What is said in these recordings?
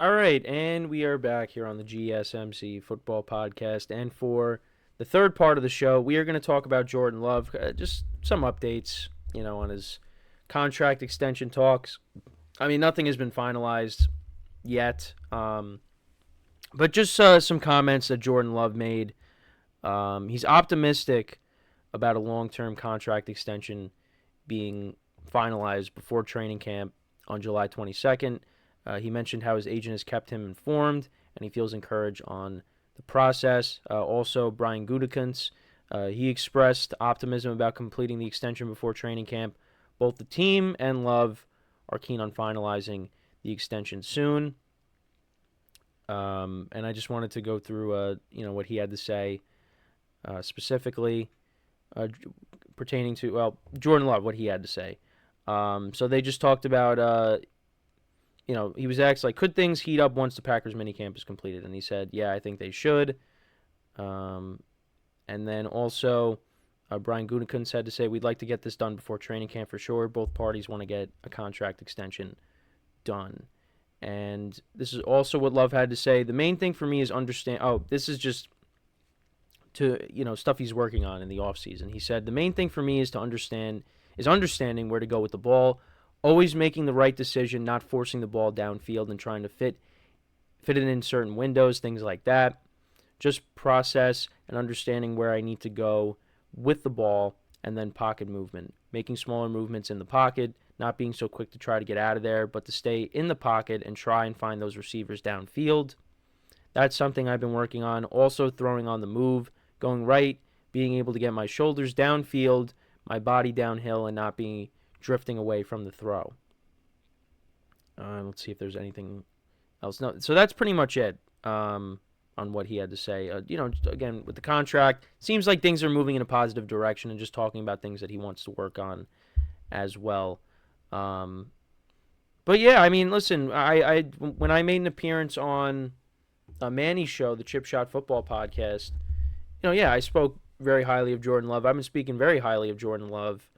All right, and we are back here on the GSMC Football Podcast. And for the third part of the show, we are going to talk about Jordan Love. Just some updates, on his contract extension talks. I mean, nothing has been finalized yet, but just some comments that Jordan Love made. He's optimistic about a long-term contract extension being finalized before training camp on July 22nd. He mentioned how his agent has kept him informed, and he feels encouraged on the process. Also, Brian Gutekunst, he expressed optimism about completing the extension before training camp. Both the team and Love are keen on finalizing the extension soon. And I just wanted to go through, what he had to say specifically pertaining to, Jordan Love, what he had to say. So they just talked about, he was asked, could things heat up once the Packers minicamp is completed? And he said, yeah, I think they should. And then also, Brian Gutekunst had to say, we'd like to get this done before training camp for sure. Both parties want to get a contract extension done. And this is also what Love had to say. The main thing for me is understand. Oh, this is just to, stuff he's working on in the offseason. He said, the main thing for me is understanding where to go with the ball, always making the right decision, not forcing the ball downfield and trying to fit it in certain windows, things like that. Just process and understanding where I need to go with the ball, and then pocket movement. Making smaller movements in the pocket, not being so quick to try to get out of there, but to stay in the pocket and try and find those receivers downfield. That's something I've been working on. Also throwing on the move, going right, being able to get my shoulders downfield, my body downhill, and not being drifting away from the throw. Let's see if there's anything else. No, so that's pretty much it on what he had to say. Again, with the contract, seems like things are moving in a positive direction, and just talking about things that he wants to work on as well. But yeah, I mean, listen, I when I made an appearance on Manny's show, the Chip Shot Football Podcast, I spoke very highly of Jordan Love. I've been speaking very highly of Jordan Love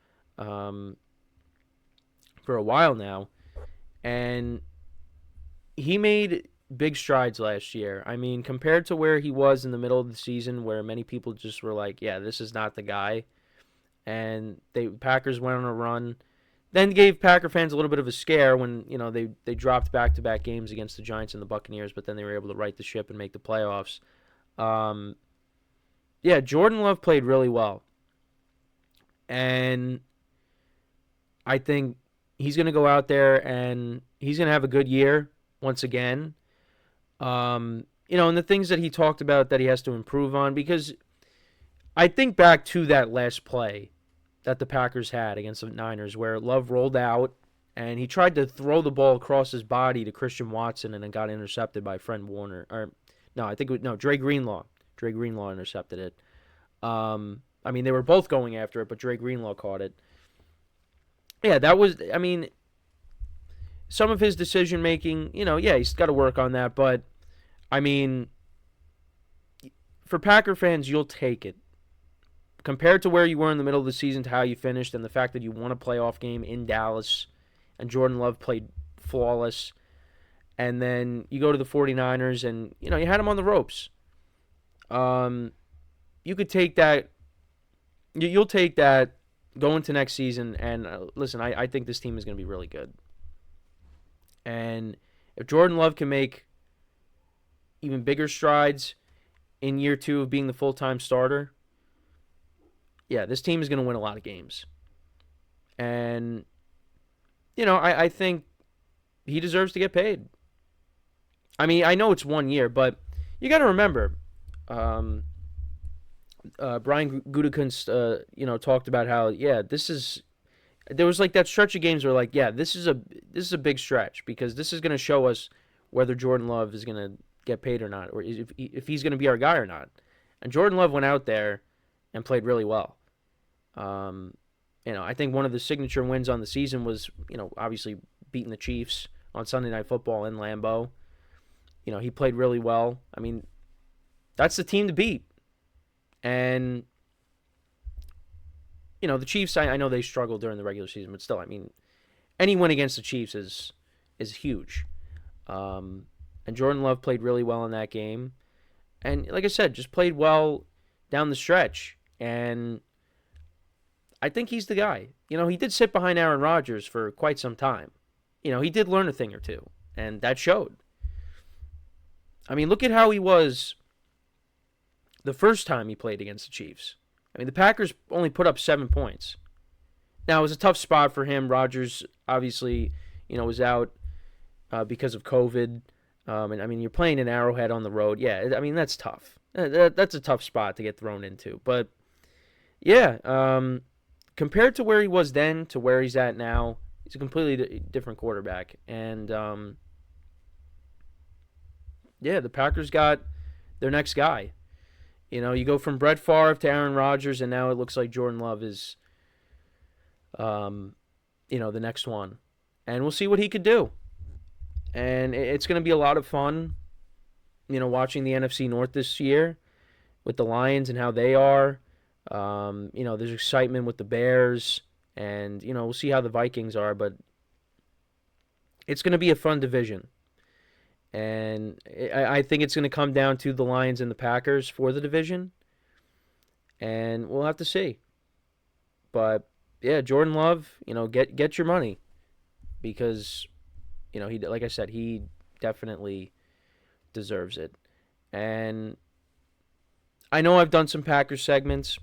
for a while now, and he made big strides last year. I mean, compared to where he was in the middle of the season, where many people just were like, yeah, this is not the guy, and Packers went on a run, then gave Packer fans a little bit of a scare when, they dropped back-to-back games against the Giants and the Buccaneers, but then they were able to right the ship and make the playoffs. Jordan Love played really well, and I think he's going to go out there and he's going to have a good year once again. And the things that he talked about that he has to improve on, because I think back to that last play that the Packers had against the Niners where Love rolled out and he tried to throw the ball across his body to Christian Watson and it got intercepted by Fred Warner. Dre Greenlaw. Dre Greenlaw intercepted it. They were both going after it, but Dre Greenlaw caught it. Yeah, that was, some of his decision making, he's got to work on that, but for Packer fans, you'll take it. Compared to where you were in the middle of the season to how you finished, and the fact that you won a playoff game in Dallas and Jordan Love played flawless, and then you go to the 49ers and, you had him on the ropes. You could take that. You'll take that going to next season, and listen, I think this team is going to be really good. And if Jordan Love can make even bigger strides in year 2 of being the full-time starter, yeah, this team is going to win a lot of games. And, I think he deserves to get paid. I know it's 1 year, but you got to remember, Brian Gutekunst, talked about how, there was that stretch of games where this is a big stretch because this is going to show us whether Jordan Love is going to get paid or not, or if he's going to be our guy or not. And Jordan Love went out there and played really well. I think one of the signature wins on the season was, obviously beating the Chiefs on Sunday Night Football in Lambeau. He played really well. That's the team to beat. And, the Chiefs, I know they struggled during the regular season, but still, any win against the Chiefs is huge. And Jordan Love played really well in that game. And like I said, just played well down the stretch. And I think he's the guy. He did sit behind Aaron Rodgers for quite some time. He did learn a thing or two, and that showed. I mean, look at how he was the first time he played against the Chiefs. I mean, the Packers only put up 7 points. Now, it was a tough spot for him. Rodgers, obviously, was out because of COVID. And, I mean, you're playing in Arrowhead on the road. Yeah, I mean, that's tough. That's a tough spot to get thrown into. But, yeah, compared to where he was then to where he's at now, he's a completely different quarterback. And, yeah, the Packers got their next guy. You go from Brett Favre to Aaron Rodgers, and now it looks like Jordan Love is, the next one. And we'll see what he could do. And it's going to be a lot of fun, watching the NFC North this year with the Lions and how they are. There's excitement with the Bears, and, we'll see how the Vikings are, but it's going to be a fun division. And I think it's going to come down to the Lions and the Packers for the division, and we'll have to see. But, yeah, Jordan Love, get your money, because, he, like I said, he definitely deserves it. And I know I've done some Packers segments,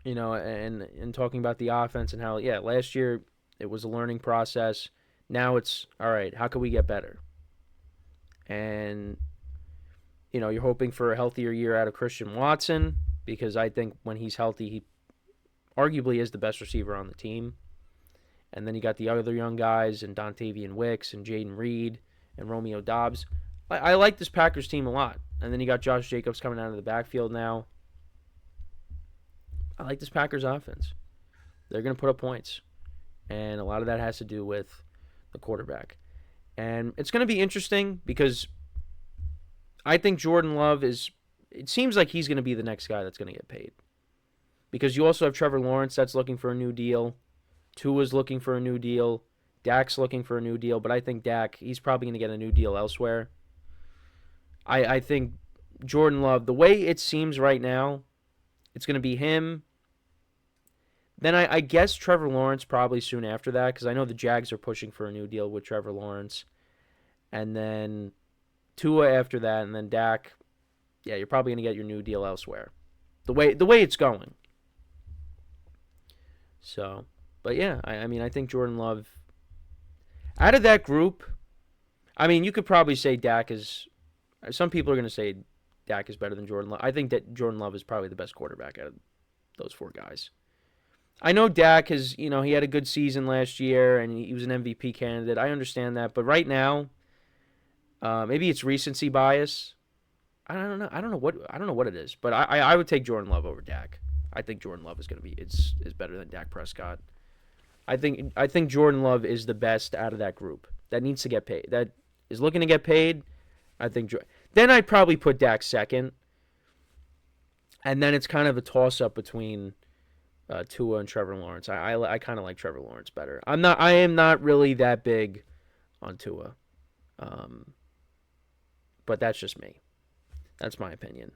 and talking about the offense and how, yeah, last year it was a learning process. Now it's, all right, how can we get better? And, you're hoping for a healthier year out of Christian Watson, because I think when he's healthy, he arguably is the best receiver on the team. And then you got the other young guys, and Dontavian Wicks, and Jaden Reed, and Romeo Doubs. I like this Packers team a lot. And then you got Josh Jacobs coming out of the backfield now. I like this Packers offense. They're going to put up points. And a lot of that has to do with the quarterback. And it's going to be interesting because I think Jordan Love it seems like he's going to be the next guy that's going to get paid. Because you also have Trevor Lawrence that's looking for a new deal. Tua's looking for a new deal. Dak's looking for a new deal. But I think Dak, he's probably going to get a new deal elsewhere. I think Jordan Love, the way it seems right now, it's going to be him. Then I guess Trevor Lawrence probably soon after that, because I know the Jags are pushing for a new deal with Trevor Lawrence. And then Tua after that, and then Dak. Yeah, you're probably going to get your new deal elsewhere. The way it's going. So, but yeah, I mean, I think Jordan Love, out of that group, I mean, you could probably say Dak is, some people are going to say Dak is better than Jordan Love. I think that Jordan Love is probably the best quarterback out of those four guys. I know Dak has, he had a good season last year, and he was an MVP candidate. I understand that, but right now, maybe it's recency bias. I don't know what it is, but I would take Jordan Love over Dak. I think Jordan Love is better than Dak Prescott. I think Jordan Love is the best out of that group that needs to get paid. That is looking to get paid. I think then I'd probably put Dak second, and then it's kind of a toss up between Tua and Trevor Lawrence. I kind of like Trevor Lawrence better. I am not really that big on Tua, but that's just me. That's my opinion.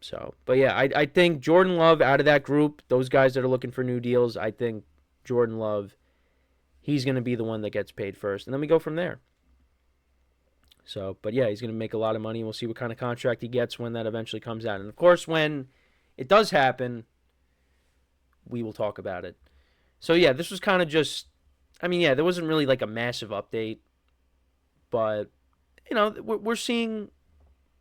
So, but yeah, I think Jordan Love out of that group, those guys that are looking for new deals, I think Jordan Love, he's going to be the one that gets paid first, and then we go from there. So, but yeah, he's going to make a lot of money, and we'll see what kind of contract he gets when that eventually comes out. And of course, when it does happen, we will talk about it. So yeah, this was kind of just, I mean, yeah, there wasn't really like a massive update, but we're seeing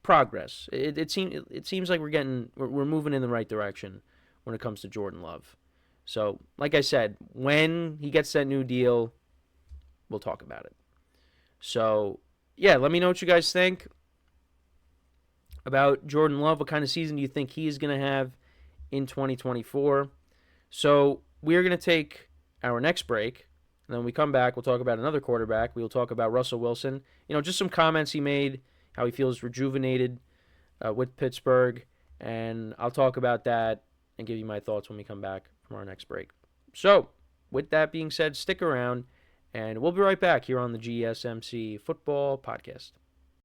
progress. It seems like we're moving in the right direction when it comes to Jordan Love. So, like I said, when he gets that new deal, we'll talk about it. So, yeah, let me know what you guys think about Jordan Love. What kind of season do you think he is going to have in 2024? So, we're going to take our next break. And then when we come back, we'll talk about another quarterback. We'll talk about Russell Wilson. Just some comments he made, how he feels rejuvenated with Pittsburgh. And I'll talk about that and give you my thoughts when we come back from our next break. So, with that being said, stick around, and we'll be right back here on the GSMC Football Podcast.